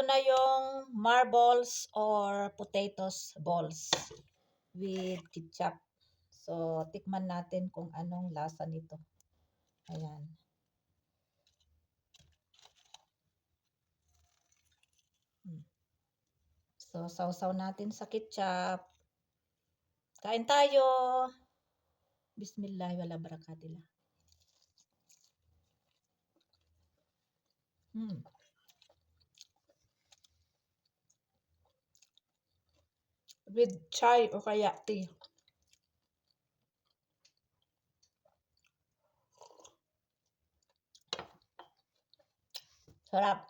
na yung marbles or potatoes balls with ketchup. So, tikman natin kung anong lasa nito. Ayan. So, sausaw natin sa ketchup. Kain tayo! Bismillah, wala barakatila. With chai o kaya tea. Sarap.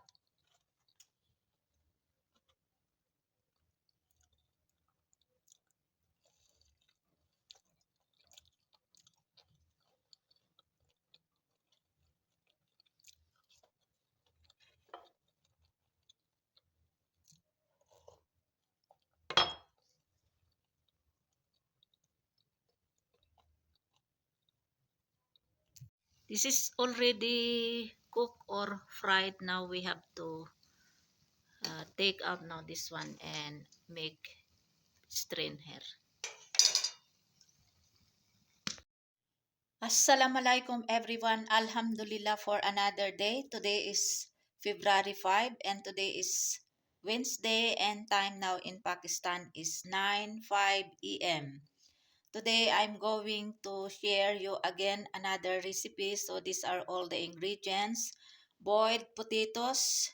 This is already cooked or fried. Now we have to take out now this one and make strain here. Assalamualaikum everyone. Alhamdulillah for another day. Today is February 5 and today is Wednesday and time now in Pakistan is 9:05 a.m. Today I'm going to share you again another recipe. So these are all the ingredients. Boiled potatoes,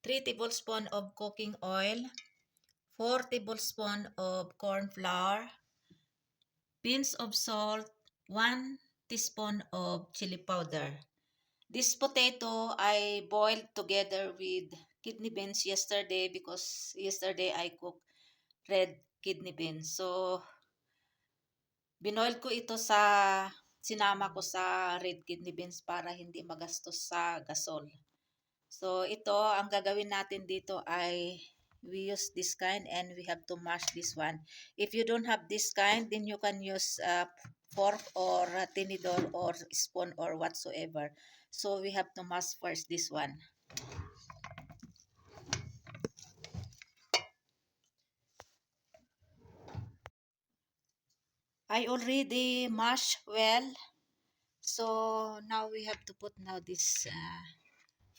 3 tablespoons of cooking oil, 4 tablespoons of corn flour, pinch of salt, 1 teaspoon of chili powder. This potato I boiled together with kidney beans yesterday because yesterday I cooked red kidney beans. So, binoil ko ito sinama ko sa red kidney beans para hindi magastos sa gasol. So, ito, ang gagawin natin dito ay we use this kind and we have to mash this one. If you don't have this kind, then you can use fork or tinidor or spoon or whatsoever. So, we have to mash first this one. I already mashed well. So, now we have to put now this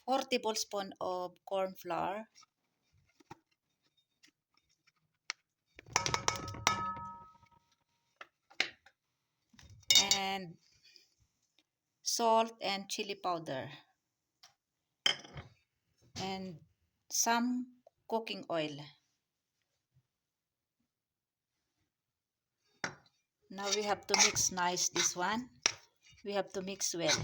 4 tablespoons of corn flour. And salt and chili powder. And some cooking oil. Now we have to mix nice this one. We have to mix well.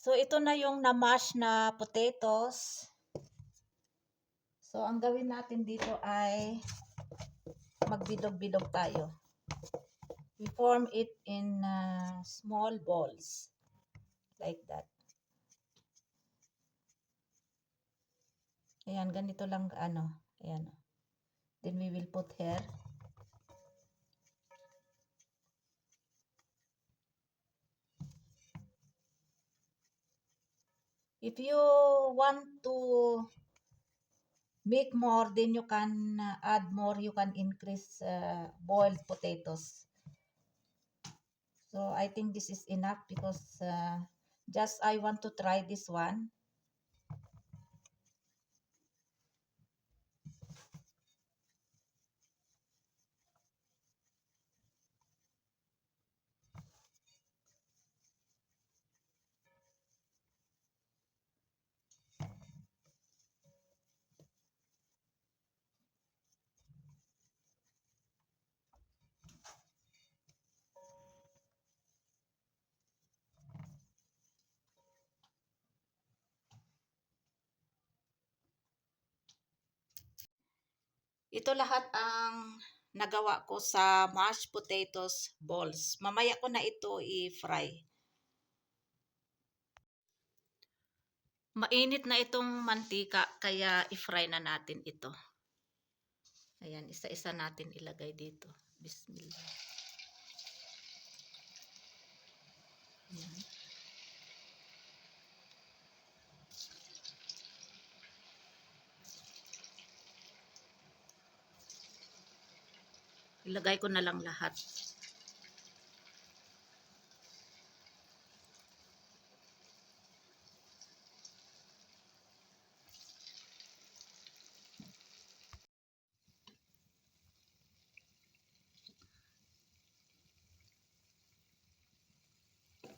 So ito na yung na-mash na potatoes. So ang gawin natin dito ay magbilog-bilog tayo. We form it in small balls. Like that. Ayan, ganito lang ano. Ayan. Then we will put here. If you want to make more, then you can add more. You can increase boiled potatoes. So I think this is enough because just I want to try this one. Ito lahat ang nagawa ko sa mashed potatoes balls. Mamaya ko na ito i-fry. Mainit na itong mantika kaya i-fry na natin ito. Ayan, isa-isa natin ilagay dito. Bismillah. Ayan. Ilagay ko na lang lahat.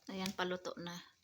Ayan, paluto na.